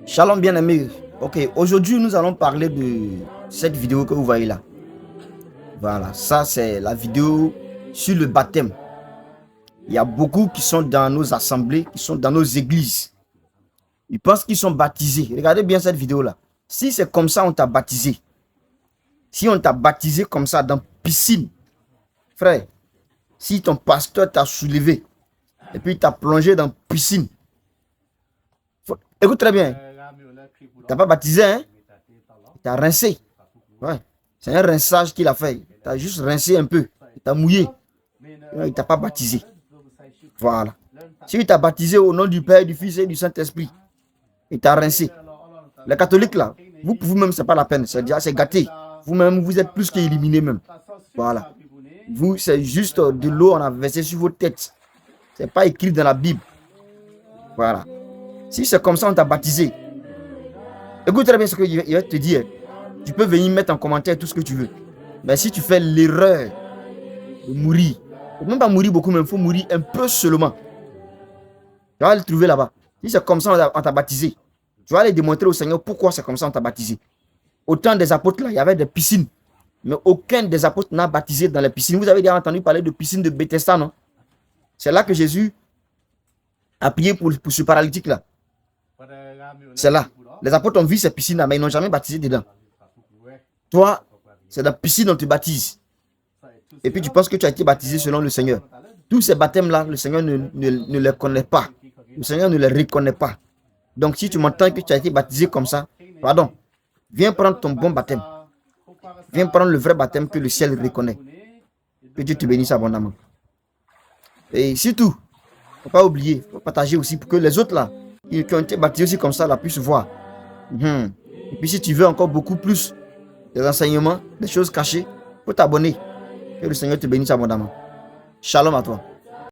Shalom bien-aimé. Ok, aujourd'hui nous allons parler de cette vidéo que vous voyez là. Voilà, ça c'est la vidéo sur le baptême. Il y a beaucoup qui sont dans nos assemblées, qui sont dans nos églises. Ils pensent qu'ils sont baptisés. Regardez bien cette vidéo là. Si c'est comme ça on t'a baptisé, si on t'a baptisé comme ça dans piscine, frère, si ton pasteur t'a soulevé et puis t'a plongé dans piscine, écoute très bien, t'as pas baptisé, hein? T'as rincé. Ouais. C'est un rinçage qu'il a fait. T'as juste rincé un peu. T'as mouillé. Il t'a pas baptisé. Voilà. Si il t'a baptisé au nom du Père, du Fils et du Saint-Esprit, il t'a rincé. Les catholiques là, vous pour vous-même, c'est pas la peine. C'est déjà, c'est gâté. Vous-même, vous êtes plus qu'éliminés même. Voilà. Vous, c'est juste de l'eau on a versé sur vos têtes. C'est pas écrit dans la Bible. Voilà. Si c'est comme ça, on t'a baptisé. Écoute très bien ce qu'il va te dire. Tu peux venir mettre en commentaire tout ce que tu veux. Mais si tu fais l'erreur de mourir, il ne faut même pas mourir beaucoup, mais il faut mourir un peu seulement. Tu vas le trouver là-bas. Si c'est comme ça, on t'a baptisé. Tu vas aller démontrer au Seigneur pourquoi c'est comme ça on t'a baptisé. Au temps des apôtres, là, il y avait des piscines. Mais aucun des apôtres n'a baptisé dans les piscines. Vous avez déjà entendu parler de piscine de Bethesda, non? C'est là que Jésus a prié pour ce paralytique-là. C'est là. Les apôtres ont vu ces piscines-là, mais ils n'ont jamais baptisé dedans. Toi, c'est dans la piscine dont tu baptises. Et puis tu penses que tu as été baptisé selon le Seigneur. Tous ces baptêmes-là, le Seigneur ne les connaît pas. Le Seigneur ne les reconnaît pas. Donc si tu m'entends que tu as été baptisé comme ça, pardon, viens prendre ton bon baptême. Viens prendre le vrai baptême que le ciel reconnaît. Que Dieu te bénisse abondamment. Et surtout, il ne faut pas oublier, il faut partager aussi pour que les autres là, qui ont été baptisés aussi comme ça, là, puissent voir. Et puis si tu veux encore beaucoup plus des enseignements, des choses cachées, il faut t'abonner. Que le Seigneur te bénisse abondamment. Shalom à toi.